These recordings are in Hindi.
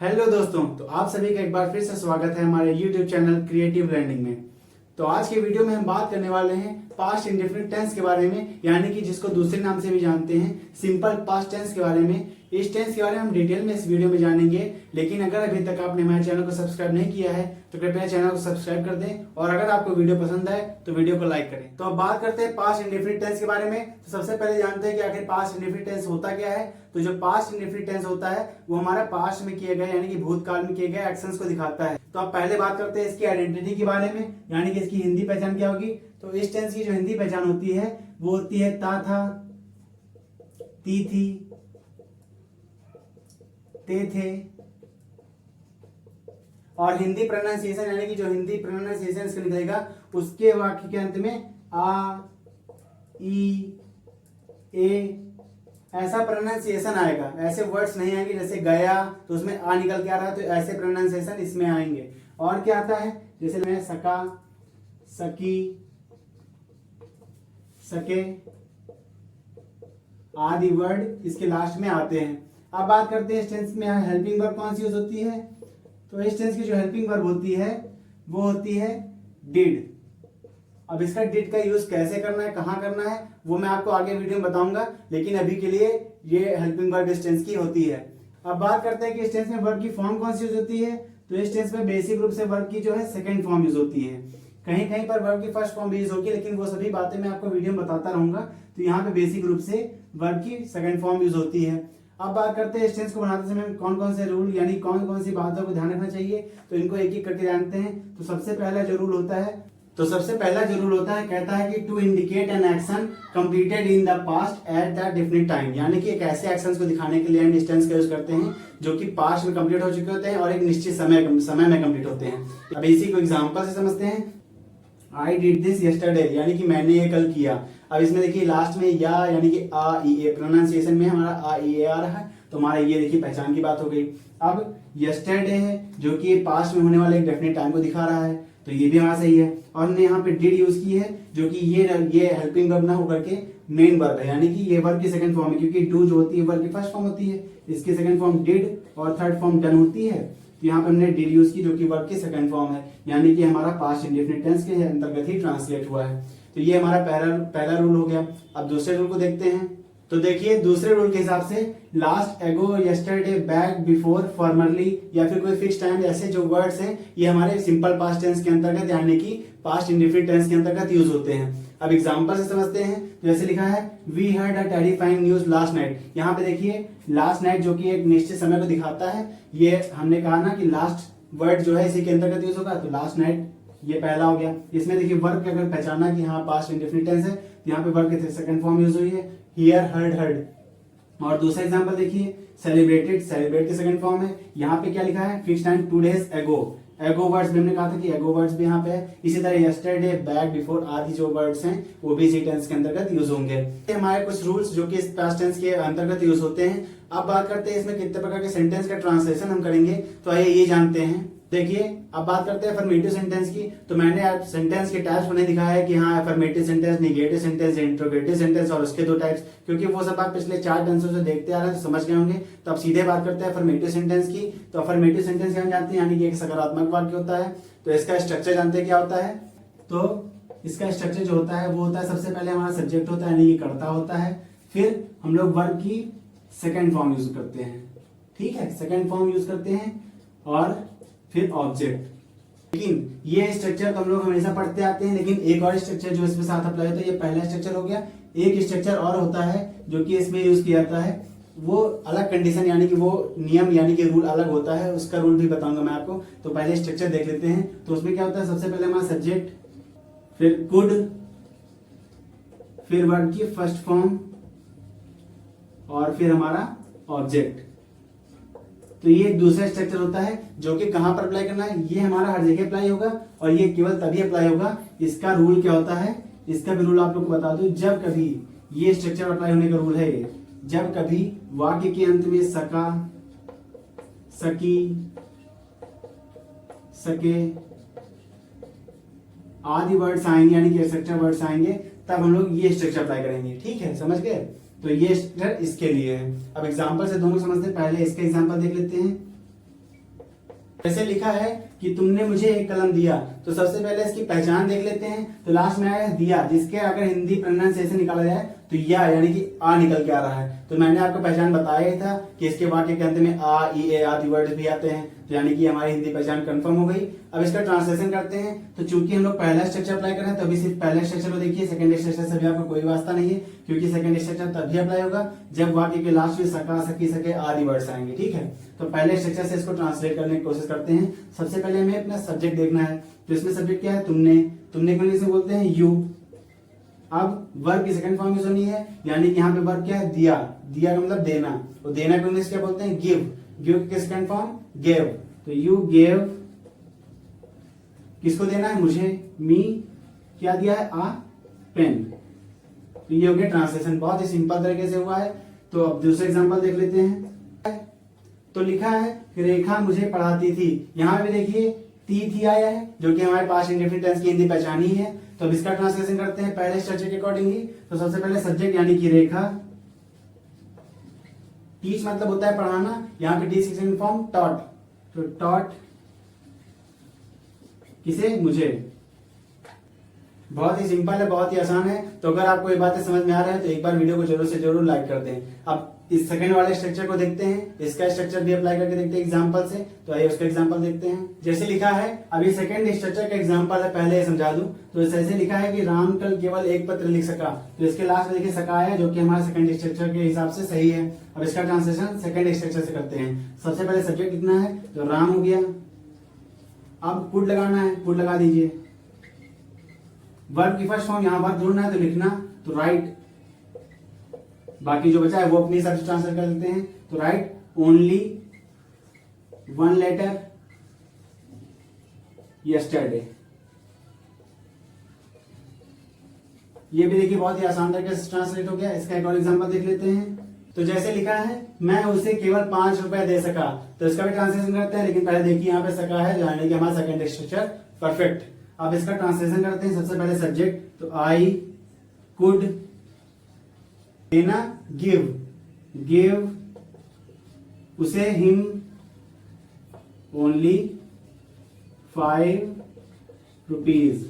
हेलो दोस्तों, तो आप सभी का एक बार फिर से स्वागत है हमारे YouTube चैनल क्रिएटिव लर्निंग में। तो आज के वीडियो में हम बात करने वाले हैं पास्ट इंडेफिनिट टेंस के बारे में, यानी कि जिसको दूसरे नाम से भी जानते हैं सिंपल पास्ट टेंस के बारे में। इस टेंस के बारे में हम डिटेल में इस वीडियो में जानेंगे, लेकिन अगर अभी तक आपने हमारे चैनल को सब्सक्राइब नहीं किया है तो कृपया चैनल को सब्सक्राइब कर दें, और अगर आपको वीडियो पसंद आए तो वीडियो को लाइक करें। तो अब बात करते हैं पास्ट इंडेफिनिट टेंस के बारे में। तो सबसे पहले जानते हैं कि आखिर पास्ट इंडेफिनिट टेंस होता क्या है। तो जो पास्ट इंडेफिनिट टेंस होता है वो हमारा पास्ट में किए गए यानी कि भूतकाल में किए गए एक्शंस को दिखाता है। तो अब पहले बात करते हैं इसकी आइडेंटिटी के बारे में, यानी कि इसकी हिंदी पहचान क्या होगी। तो इस टेंस की जो हिंदी पहचान होती है वो होती है ता था, ती थी, ते थे। और हिंदी प्रोनाउंसिएशन यानी कि जो हिंदी प्रोनाउंसिएशन इसका निकलेगा उसके वाक्य के अंत में आ, ई, ए ऐसा प्रोनाउंसिएशन आएगा। ऐसे वर्ड्स नहीं आएंगे जैसे गया तो उसमें आ निकल के आ रहा है, तो ऐसे प्रोनाउंसिएशन इसमें आएंगे। और क्या आता है, जैसे मैं सका, सकी, सके आदि वर्ड इसके लास्ट में आते हैं। अब बात करते हैं इस टेंस में हेल्पिंग वर्ब कौन सी यूज होती है। तो इस टेंस की जो हेल्पिंग वर्ब होती है वो होती है डिड। अब इसका डिड का यूज कैसे करना है, कहां करना है, वो मैं आपको आगे वीडियो में बताऊंगा, लेकिन अभी के लिए ये हेल्पिंग वर्ब इस टेंस की होती है। अब बात करते हैं कि इस टेंस में वर्ब की फॉर्म कौन सी यूज होती है। तो इस टेंस में बेसिक रूप से वर्ब की जो है सेकंड फॉर्म यूज होती है। कहीं कहीं पर वर्ब की फर्स्ट फॉर्म भी यूज होगी, लेकिन वो सभी बातें मैं आपको वीडियो में बताता रहूंगा। तो यहाँ पे बेसिक रूप से वर्ब की सेकंड फॉर्म यूज होती है। अब बात करते हैं इस टेंस को बनाते समय कौन कौन से रूल यानी कौन कौन सी बातों को ध्यान रखना चाहिए। तो इनको एक एक करके जानते हैं। तो सबसे पहला जो रूल होता है कहता है कि to indicate an action completed in the past at the definite time, यानी कि एक ऐसे एक्शंस को दिखाने के लिए इस टेंस का यूज करते हैं जो कि पास्ट में कंप्लीट हो चुके होते हैं और एक निश्चित समय में कंप्लीट होते हैं। अब इसी को एग्जांपल से समझते हैं। आई डिड दिस यस्टरडे, यानी कि मैंने ये कल किया। अब इसमें देखिए लास्ट में या यानी कि आ ई ए प्रोनाउंसिएशन में हमारा आ ई ए आ रहा है, तो हमारा ये देखिए पहचान की बात हो गई। अब यस्टरडे है जो कि पास्ट में होने वाले एक डेफिनेट टाइम को दिखा रहा है, तो ये भी हमारा सही है। और हमने यहाँ पे डिड यूज की है जो कि ये हेल्पिंग वर्ब ना होकर के मेन वर्ब है, यानी कि ये वर्ब की सेकंड फॉर्म है, क्योंकि डू जो होती है वर्ब की फर्स्ट फॉर्म होती है, इसकी सेकंड फॉर्म डिड और थर्ड फॉर्म डन होती है। तो यहाँ पे हमने डिड यूज की जो कि वर्ब की सेकंड फॉर्म है, यानी कि हमारा पास्ट इंडेफिनिट टेंस के अंतर्गत ही ट्रांसलेट हुआ है। तो ये हमारा पहला रूल हो गया। अब दूसरे रूल को देखते हैं। तो देखिए दूसरे रूल के हिसाब से लास्ट, एगो, यस्टरडे, बैक, बिफोर, फॉर्मरली या फिर कोई फिक्स टाइम ऐसे जो वर्ड्स हैं ये हमारे सिंपल पास्ट टेंस के अंतर्गत यानी कि पास्ट इंडेफिनिट टेंस के अंतर्गत यूज होते हैं। अब एग्जांपल से समझते हैं। जैसे लिखा है we heard a terrifying news last night. यहाँ पे देखिए लास्ट नाइट जो कि एक निश्चित समय को दिखाता है, ये हमने कहा ना कि लास्ट वर्ड जो है इसी के अंतर्गत यूज होगा, तो लास्ट नाइट ये पहला हो गया। इसमें देखिए वर्ब के अगर पहचाना कि हाँ पास्ट इंडेफिनिट टेंस है, तो यहाँ पे वर्ब की सेकंड फॉर्म यूज हुई है, हियर, हर्ड, हर्ड। और दूसरा एग्जांपल देखिए सेलिब्रेटेड, सेलिब्रेट की सेकंड फॉर्म है। यहाँ पे क्या लिखा है, फिक्स टाइम 2 डेज एगो। एगो वर्ड्स भी हमने कहा था कि एगो वर्ड्स भी यहाँ पे है। इसी तरह यस्टरडे, बैक, बिफोर आदि जो वर्ड्स हैं वो भी इसी टेंस के अंतर्गत यूज होंगे। ये हमारे कुछ रूल्स जो कि इस पास्ट टेंस के अंतर्गत यूज होते हैं। अब बात करते हैं इसमें कितने प्रकार के सेंटेंस का ट्रांसलेशन हम करेंगे, तो आइए ये जानते हैं। देखिए अब बात करते हैं अफर्मेटिव सेंटेंस की। तो मैंने सेंटेंस के टाइप्स मैंने दिखाया है कि हाँ affirmative sentence, negative sentence, interrogative sentence और उसके दो टाइप्स, क्योंकि वो सब आप पिछले 4 टेंसों से देखते आ रहे हैं तो समझ गए होंगे। तो अब सीधे बात करते हैं अफर्मेटिव सेंटेंस की। तो अफर्मेटिव सेंटेंस हम जानते हैं यानी कि एक सकारात्मक वाक्य होता है। तो इसका स्ट्रक्चर जानते हैं क्या होता है। तो इसका स्ट्रक्चर जो होता है वो होता है, सबसे पहले हमारा सब्जेक्ट होता है यानी कि कर्ता होता है, फिर हम लोग वर्ब की सेकेंड फॉर्म यूज करते हैं, ठीक है, सेकेंड फॉर्म यूज करते हैं, और फिर ऑब्जेक्ट। लेकिन ये स्ट्रक्चर तो हम लोग हमेशा पढ़ते आते हैं, लेकिन एक और स्ट्रक्चर जो इसमें साथ अप्लाई होता है, ये पहला स्ट्रक्चर हो गया। एक स्ट्रक्चर और होता है जो कि इसमें यूज किया जाता है, वो अलग कंडीशन यानी कि वो नियम यानी कि रूल अलग होता है, उसका रूल भी बताऊंगा मैं आपको। तो पहले स्ट्रक्चर देख लेते हैं। तो उसमें क्या होता है, सबसे पहले हमारा सब्जेक्ट, फिर कुड, फिर वर्ड की फर्स्ट फॉर्म, और फिर हमारा ऑब्जेक्ट। तो ये एक दूसरा स्ट्रक्चर होता है जो कि कहां पर अप्लाई करना है, ये हमारा हर जगह अप्लाई होगा, और ये केवल तभी अप्लाई होगा। इसका रूल क्या होता है, इसका भी रूल आप लोग को बता दूं। जब कभी ये स्ट्रक्चर अप्लाई होने का रूल है ये, जब कभी वाक्य के अंत में सका, सकी, सके आदि वर्ड्स आएंगे यानी कि स्ट्रक्चर वर्ड्स आएंगे, तब हम लोग ये स्ट्रक्चर अप्लाई करेंगे, ठीक है, समझ गए। तो ये स्ट्रक्चर इसके लिए है। अब एग्जांपल से दोनों समझते हैं। पहले इसका एग्जांपल देख लेते हैं। जैसे लिखा है कि तुमने मुझे एक कलम दिया, तो सबसे पहले इसकी पहचान देख लेते हैं। तो लास्ट में आया दिया, जिसके अगर हिंदी प्रोनाउंसिएशन निकाला जाए तो या यानी कि आ निकल के आ रहा है। तो मैंने आपको पहचान बताया ही था कि इसके वाक्य के अंत में आ, ई, ए आदि वर्ड भी आते हैं, तो यानी कि हमारी हिंदी पहचान कंफर्म हो गई। अब इसका ट्रांसलेशन करते हैं। तो चूंकि हम लोग पहला स्ट्रक्चर अप्लाई कर रहे हैं, तो अभी सिर्फ पहले स्ट्रक्चर को देखिए, सेकंड स्ट्रक्चर से भी आपको कोई वास्ता नहीं है, क्योंकि सेकंड स्ट्रक्चर तभी अप्लाई होगा जब वाक्य के लास्ट में सका, सकी, सके आदि वर्ड्स आएंगे। ठीक है, तो पहले स्ट्रक्चर से इसको ट्रांसलेट करने की कोशिश करते हैं। सबसे पहले हमें अपना सब्जेक्ट देखना है। तो इसमें सब्जेक्ट क्या है? तुमने। तुमने को इंग्लिश में बोलते हैं यू। अब वर्ब की सेकंड फॉर्म यूज होनी है, यानी कि यहाँ पे वर्ब क्या है? दिया। दिया का मतलब देना, और देना को इंग्लिश क्या बोलते हैं? गिव। गिव की सेकंड फॉर्म गेव। तो यू गेव, किसको देना है? मुझे। मी क्या दिया है? आ पेन। तो ये हो गया ट्रांसलेशन, बहुत ही सिंपल तरीके से हुआ है। तो अब दूसरा एग्जांपल देख लेते हैं। तो लिखा है कि रेखा मुझे पढ़ाती थी। यहाँ पे देखिए थी आया है, जो कि हमारे पास इंडेफिनिट टेंस की हिंदी पहचानी है। तो अब इसका ट्रांसलेशन करते हैं पहले स्ट्रक्चर के अकॉर्डिंगली। तो सबसे पहले सब्जेक्ट यानी कि रेखा। टीच मतलब होता है पढ़ाना, यहाँ पे टीच की सेकंड फॉर्म टॉट। तो टॉट किसे? मुझे। बहुत ही सिंपल है, बहुत ही आसान है। तो अगर आपको ये बातें समझ में आ रहा है तो एक बार वीडियो को जरूर से जरूर लाइक कर दें। अब इस सेकंड वाले स्ट्रक्चर को देखते हैं, इसका स्ट्रक्चर भी अप्लाई करके देखते हैं एग्जांपल से। तो आइए उसका एग्जांपल देखते हैं। जैसे लिखा है, अभी सेकंड स्ट्रक्चर का एग्जांपल है, पहले समझा दूं। तो ऐसे लिखा है कि राम कल केवल एक पत्र लिख सका। तो इसके लास्ट में देखिए सका है, जो कि हमारा सेकंड स्ट्रक्चर के हिसाब से सही है। अब इसका ट्रांसलेशन सेकंड स्ट्रक्चर से करते हैं। सबसे पहले सब्जेक्ट लिखना है, तो राम हो गया। अब कुड लगाना है, कुड लगा दीजिए। वर्ब की फर्स्ट फॉर्म यहाँ वर्ब ढूंढना है, तो लिखना, तो राइट। बाकी जो बचा है वो अपने हिसाब से ट्रांसलेट कर देते हैं। तो write only one letter yesterday. ये भी देखिए बहुत ही आसान तरीके से ट्रांसलेट हो गया। इसका एक और एग्जांपल देख लेते हैं। तो जैसे लिखा है, मैं उसे केवल 5 रुपए दे सका। तो इसका भी ट्रांसलेशन करते हैं, लेकिन पहले देखिए यहाँ पे सका है, यानी कि हमारा सेकंड स्ट्रक्चर परफेक्ट। अब इसका ट्रांसलेशन करते हैं। सबसे पहले सब्जेक्ट, तो आई कुड, देना गिव, गिव उसे हिम ओनली 5 रुपीज।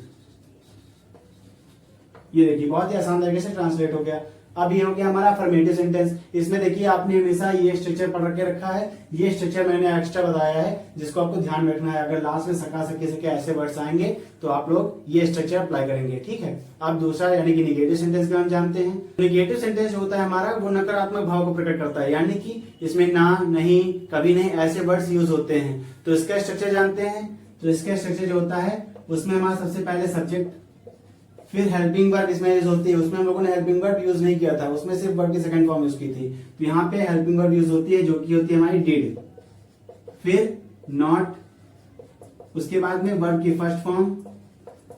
ये देखिए बहुत ही आसान तरीके से ट्रांसलेट हो गया। अब ये हो गया हमारा अफर्मेटिव सेंटेंस। इसमें देखिए आपने हमेशा ये स्ट्रक्चर पढ़ के रखा है, ये स्ट्रक्चर मैंने एक्स्ट्रा बताया है, जिसको आपको ध्यान में रखना है। अगर लास्ट में सका, सके, सके ऐसे वर्ड्स आएंगे तो आप लोग ये स्ट्रक्चर अप्लाई करेंगे। ठीक है, अब दूसरा यानी कि निगेटिव सेंटेंस के हम जानते हैं। निगेटिव सेंटेंस जो होता है हमारा, वो नकारात्मक भाव को प्रकट करता है, यानी कि इसमें ना, नहीं, कभी नहीं ऐसे वर्ड्स यूज होते हैं। तो इसका स्ट्रक्चर जानते हैं। तो इसका स्ट्रक्चर जो होता है, उसमें हमारा सबसे पहले सब्जेक्ट, फिर हेल्पिंग वर्ब इसमें यूज होती है। उसमें हम लोगों ने हेल्पिंग वर्ब यूज नहीं किया था, उसमें सिर्फ वर्ब की सेकंड फॉर्म यूज की थी। तो यहाँ पे हेल्पिंग वर्ब यूज होती है, जो कि होती है हमारी डिड। फिर नॉट, उसके बाद में वर्ब की फर्स्ट फॉर्म।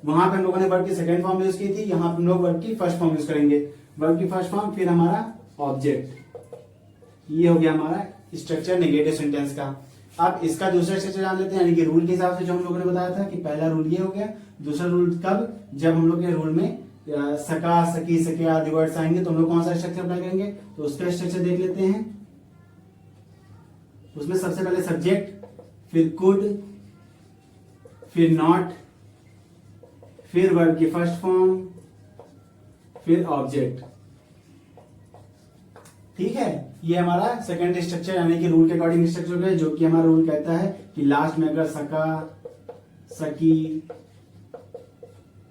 वहां पे हम लोगों ने वर्ब की सेकंड फॉर्म यूज की थी, यहाँ पे हम लोग वर्ब की फर्स्ट फॉर्म यूज करेंगे। वर्ब की फर्स्ट फॉर्म, फिर हमारा ऑब्जेक्ट। ये हो गया हमारा स्ट्रक्चर नेगेटिव सेंटेंस का। अब इसका दूसरा स्ट्रक्चर जान लेते हैं, यानी कि रूल के हिसाब से जो हम लोगों ने बताया था कि पहला रूल ये हो गया। दूसरा रूल कब? जब हम लोग के रूल में सका, सकी, सके आदि वर्ड्स आएंगे तो हम लोग कौन सा स्ट्रक्चर अप्लाई करेंगे? तो उसका स्ट्रक्चर देख लेते हैं। उसमें सबसे पहले सब्जेक्ट, फिर कुड, फिर नॉट, फिर वर्ब की फर्स्ट फॉर्म, फिर ऑब्जेक्ट। ठीक है, ये हमारा सेकंड स्ट्रक्चर यानी कि रूल के अकॉर्डिंग स्ट्रक्चर है, जो कि हमारा रूल कहता है कि लास्ट में अगर सका, सकी,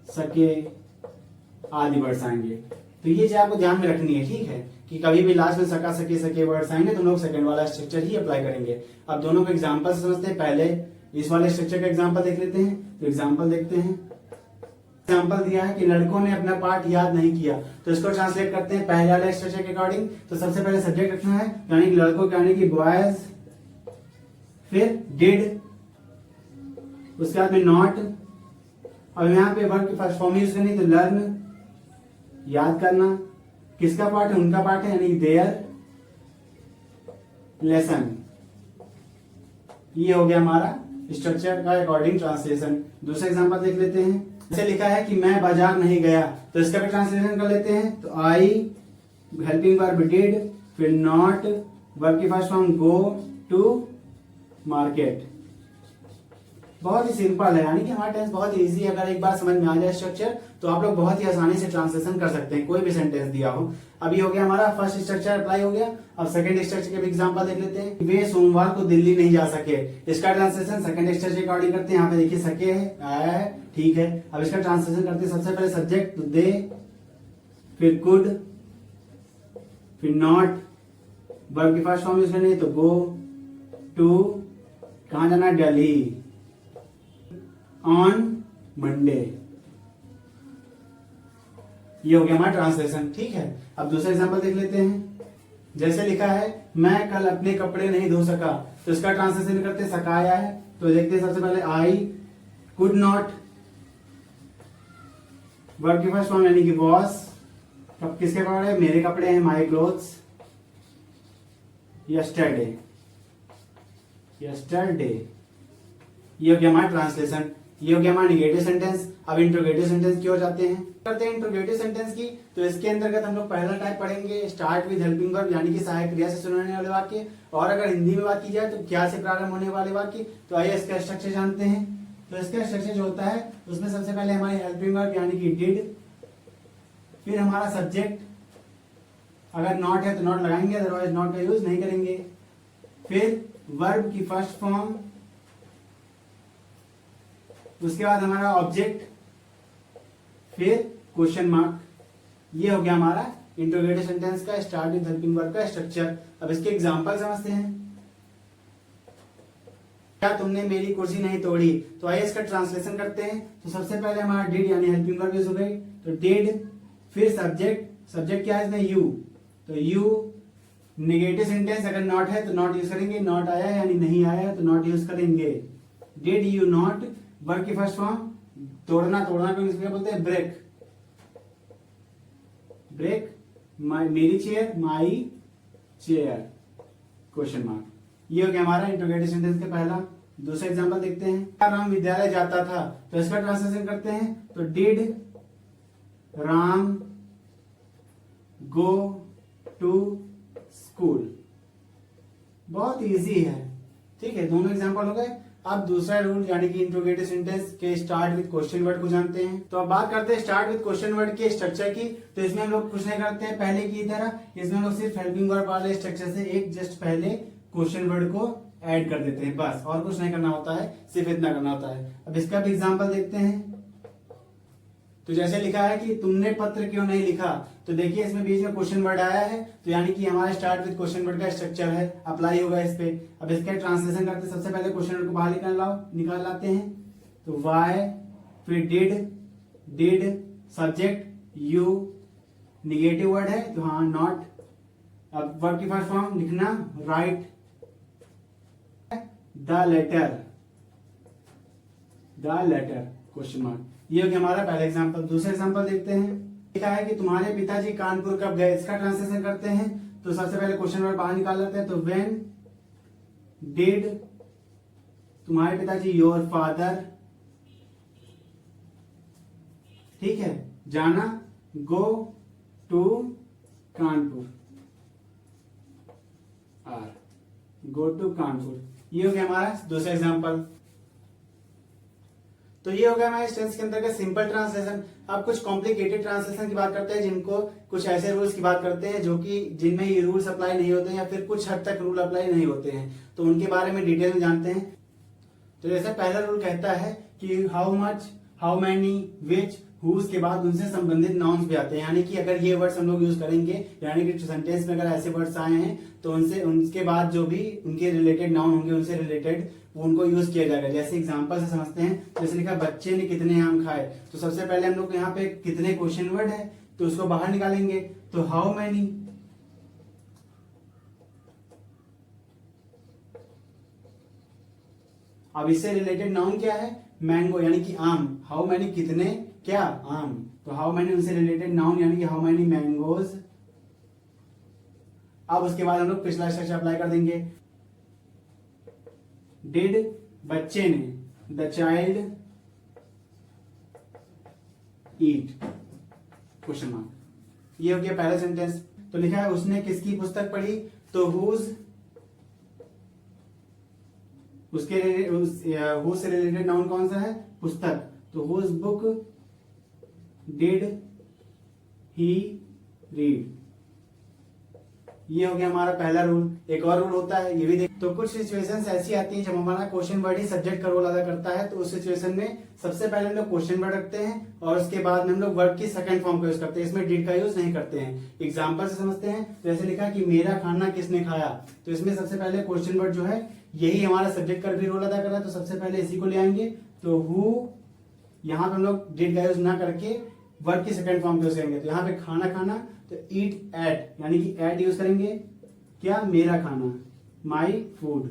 सके आदि वर्ड्स आएंगे तो ये चीज आपको ध्यान में रखनी है। ठीक है, कि कभी भी लास्ट में सका, सके, सके वर्ड्स आएंगे तो हम लोग सेकंड वाला स्ट्रक्चर ही अप्लाई करेंगे। अब दोनों को एग्जांपल से समझते हैं। पहले इस वाले स्ट्रक्चर का एग्जांपल देख लेते हैं। तो एग्जांपल देखते हैं। एग्जांपल दिया है कि लड़कों ने अपना पाठ याद नहीं किया। तो इसको ट्रांसलेट करते हैं पहले वाले स्ट्रक्चर के अकॉर्डिंग। तो सबसे पहले सब्जेक्ट रखना है, यानी कि लड़कों यानी कि बॉयज, फिर डिड, उसके बाद में नॉट। अब यहाँ पे वर्ब की फर्स्ट फॉर्म यूज करनी, तो लर्न, याद करना। किसका पाठ है? उनका पाठ है, यानी देयर लेसन। ये हो गया हमारा स्ट्रक्चर का अकॉर्डिंग ट्रांसलेशन। दूसरा एग्जांपल देख लेते हैं। जैसे लिखा है कि मैं बाजार नहीं गया, तो इसका भी ट्रांसलेशन कर लेते हैं। तो आई हेल्पिंग वर्ब डिड, फिर नॉट, वर्ब की first form go to market. बहुत ही सिंपल है, यानी कि हमारा टेंस बहुत इजी है। अगर एक बार समझ में आ जाए स्ट्रक्चर तो आप लोग बहुत ही आसानी से ट्रांसलेशन कर सकते हैं, कोई भी सेंटेंस दिया हो। अभी हो गया हमारा फर्स्ट स्ट्रक्चर अप्लाई हो गया। अब सेकंड स्ट्रक्चर के भी एग्जांपल देख लेते हैं। वे सोमवार को दिल्ली नहीं जा सके, इसका ट्रांसलेशन सेकंड स्ट्रक्चर के अकॉर्डिंग करते हैं। यहाँ पे देखिए सके है, आया है, ठीक है। अब इसका ट्रांसलेशन करते हैं। सबसे पहले सब्जेक्ट तो दे, फिर कुड, फिर नॉट, वर्ब की फर्स्ट फॉर्म यूज करनी है तो गो टू, कहां जाना है, दिल्ली, ऑन मंडे। ये हो गया हमारा ट्रांसलेशन, ठीक है। अब दूसरा एग्जांपल देख लेते हैं। जैसे लिखा है मैं कल अपने कपड़े नहीं धो सका, तो इसका ट्रांसलेशन करते सकाया है, तो देखते हैं सबसे पहले आई कुड नॉट, वर्ब की फर्स्ट फॉर्म यानी कि वॉश, कब किसके कपड़े, मेरे कपड़े हैं, माई क्लोथ्स, यस्टरडे, यस्टरडे। ये हो गया हमारा ट्रांसलेशन। ये हो गया हमारा निगेटिव सेंटेंस। अब इंट्रोगेटिव सेंटेंस की ओर जाते हैं, करते हैं इंट्रोगेटिव सेंटेंस की। तो इसके अंतर्गत हम लोग पहला टाइप पढ़ेंगे स्टार्ट विद हेल्पिंग वर्ब, यानी कि सहायक क्रिया से शुरू होने वाले वाक्य। और अगर हिंदी में बात की जाए तो क्या से प्रारंभ होने वाले वाक्य। तो आइए इसका स्ट्रक्चर जानते हैं। तो इसका स्ट्रक्चर जो होता है उसमें सबसे पहले हमारी हेल्पिंग वर्ब यानी कि डिड, फिर हमारा सब्जेक्ट, अगर नॉट है तो नॉट लगाएंगे, अदरवाइज नॉट का यूज नहीं करेंगे। फिर वर्ब की फर्स्ट फॉर्म, उसके बाद हमारा ऑब्जेक्ट, फिर क्वेश्चन मार्क। ये हो गया हमारा इंट्रोगेटिव सेंटेंस का स्टार्ट विद हेल्पिंग वर्ब का स्ट्रक्चर। अब इसके एग्जांपल समझते हैं। क्या तुमने मेरी कुर्सी नहीं तोड़ी, तो आइए इसका ट्रांसलेशन करते हैं। तो सबसे पहले हमारा डिड यानी हेल्पिंग वर्ब यूज हो गई, तो डिड, फिर सब्जेक्ट, सब्जेक्ट क्या है इसमें, यू, तो यू। नेगेटिव सेंटेंस अगर नॉट है तो नॉट यूज करेंगे, नॉट आया है यानी नहीं आया है तो नॉट यूज करेंगे। डिड यू नॉट, वर्ब की फर्स्ट फॉर्म, तोड़ना, तोड़ना को इंग्लिश में बोलते हैं ब्रेक, ब्रेक, मेरी chair, my chair, question mark. ये हो गया हमारा इंट्रोगेटिव सेंटेंस का पहला। दूसरा एग्जांपल देखते हैं। राम विद्यालय जाता था, तो इसका ट्रांसलेशन करते हैं। तो did Ram go to school. बहुत इजी है, ठीक है। दोनों एग्जांपल हो गए। अब दूसरा रूल यानी कि इंट्रोगेटिव सेंटेंस के स्टार्ट विद क्वेश्चन वर्ड को जानते हैं। तो अब बात करते हैं स्टार्ट विद क्वेश्चन वर्ड के स्ट्रक्चर की। तो इसमें हम लोग कुछ नहीं करते हैं पहले की तरह, इसमें हम लोग सिर्फ हेल्पिंग वर्ब वाले स्ट्रक्चर से एक जस्ट पहले क्वेश्चन वर्ड को ऐड कर देते हैं, बस। और कुछ नहीं करना होता है, सिर्फ इतना करना होता है। अब इसका भी एग्जाम्पल देखते हैं। तो जैसे लिखा है कि तुमने पत्र क्यों नहीं लिखा, तो देखिए इसमें बीच में क्वेश्चन वर्ड आया है, तो यानी कि हमारा स्टार्ट विद क्वेश्चन वर्ड का स्ट्रक्चर है, अप्लाई होगा इस पे। अब इसका ट्रांसलेशन करते सबसे पहले क्वेश्चन वर्ड को बाहर निकाल लाते हैं। तो वाई, फिर did, subject you, negative word है तो हाँ नॉट। अब वर्ब की फर्स्ट फॉर्म लिखना, right, the letter, question mark. ये हो गया हमारा पहला एग्जांपल। दूसरा एग्जांपल देखते हैं। लिखा है कि तुम्हारे पिताजी कानपुर कब गए, इसका ट्रांसलेशन करते हैं। तो सबसे पहले क्वेश्चन वर्ड बाहर निकाल लेते हैं। तो व्हेन डिड तुम्हारे पिताजी, योर फादर, ठीक है, जाना, go to Kanpur, go to Kanpur. ये हो गया हमारा दूसरा एग्जांपल। तो ये हो गया हमारे इस टेंस के अंतर्गत सिंपल ट्रांसलेशन। अब कुछ कॉम्प्लिकेटेड ट्रांसलेशन की बात करते हैं, जिनको कुछ ऐसे रूल्स की बात करते हैं जो कि जिनमें ये रूल्स अप्लाई नहीं होते हैं या फिर कुछ हद तक रूल अप्लाई नहीं होते हैं, तो उनके बारे में डिटेल में जानते हैं। तो जैसे पहला रूल कहता है कि how much, how many, which, whose के बाद उनसे संबंधित नाउन्स भी आते हैं, यानी कि अगर ये वर्ड्स हम लोग यूज करेंगे, यानी कि सेंटेंस में अगर ऐसे वर्ड्स आए हैं तो उनके बाद जो भी उनके रिलेटेड नाउन होंगे उनसे रिलेटेड उनको यूज किया जाएगा। जैसे एग्जांपल से समझते हैं। जैसे लिखा बच्चे ने कितने आम खाए, तो सबसे पहले हम लोग यहाँ पे कितने क्वेश्चन वर्ड है तो उसको बाहर निकालेंगे। तो हाउ मैनी, अब इससे रिलेटेड नाउन क्या है, मैंगो, यानी कि आम। हाउ मैनी कितने, क्या, आम, तो हाउ मैनी उनसे रिलेटेड नाउन यानी कि हाउ मैनी मैंगोज। अब उसके बाद हम लोग पिछला स्ट्रक्चर अप्लाई कर देंगे। डिड, बच्चे ने, the child eat, question mark. ये हो गया पहला सेंटेंस। तो लिखा है उसने किसकी पुस्तक पढ़ी, तो हुज उसके हु से रिलेटेड नाउन कौन सा है? पुस्तक। तो whose book did he read. ये हो गया हमारा पहला रूल। एक और रूल होता है, ये भी देख। तो कुछ सिचुएशंस ऐसी आती हैं जब हमारा क्वेश्चन वर्ड ही सब्जेक्ट का रोल अदा करता है, तो उस सिचुएशन में सबसे पहले हम लोग क्वेश्चन वर्ड रखते हैं और उसके बाद में हम लोग वर्ड की सेकंड फॉर्म का यूज करते हैं। इसमें डिड का यूज नहीं करते हैं। एग्जांपल से समझते हैं। जैसे लिखा कि मेरा खाना किसने खाया, तो इसमें सबसे पहले क्वेश्चन वर्ड जो है यही हमारा सब्जेक्ट का भी रोल अदा कर रहा है, तो सबसे पहले इसी को ले आएंगे। तो हु, यहाँ पे हम लोग डिड का यूज ना करके वर्ड की सेकंड फॉर्म का यूज करेंगे। तो यहाँ पे खाना खाना, तो ईट एट, यानी कि एट यूज करेंगे। क्या? मेरा खाना, माई फूड।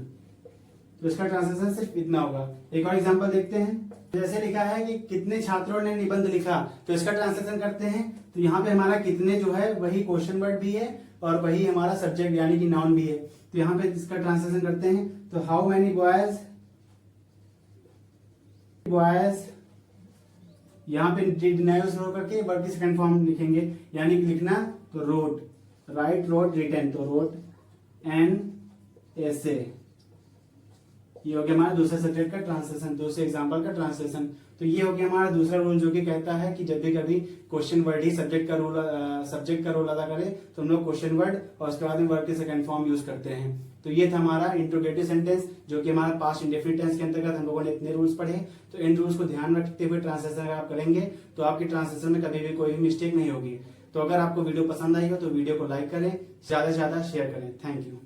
तो इसका ट्रांसलेशन सिर्फ इतना होगा। एक और एग्जांपल देखते हैं। जैसे लिखा है कि कितने छात्रों ने निबंध लिखा, तो इसका ट्रांसलेशन करते हैं। तो यहाँ पे हमारा कितने जो है वही क्वेश्चन वर्ड भी है और वही हमारा सब्जेक्ट यानी कि नाउन भी है। तो यहाँ पे इसका ट्रांसलेशन करते हैं। तो हाउ मैनी बॉयज, यहाँ पे डिड ना यूज करके वर्ड की सेकंड फॉर्म लिखेंगे, यानी कि लिखना तो रोट, राइट, रोट, रिटन, तो रोट एन ऐसे। ये हो गया हमारा दूसरे सब्जेक्ट का ट्रांसलेशन, दूसरे एग्जांपल का ट्रांसलेशन। तो ये हो गया हमारा दूसरा रूल, जो कि कहता है कि जब भी कभी क्वेश्चन वर्ड ही सब्जेक्ट का रोल अदा करे तो हम लोग क्वेश्चन वर्ड और उसके बाद में वर्ड के सेकंड फॉर्म यूज करते हैं। तो ये था हमारा इंट्रोगेटिव सेंटेंस, जो कि हमारा पास्ट इंडेफिनिट टेंस के अंतर्गत हम लोगों ने इतने रूल्स पढ़े। तो इन रूल्स को ध्यान रखते हुए ट्रांसलेशन अगर आप करेंगे तो आपकी ट्रांसलेशन में कभी भी कोई भी मिस्टेक नहीं होगी। तो अगर आपको वीडियो पसंद आई हो तो वीडियो को लाइक करें, ज्यादा से ज्यादा शेयर करें। Thank you.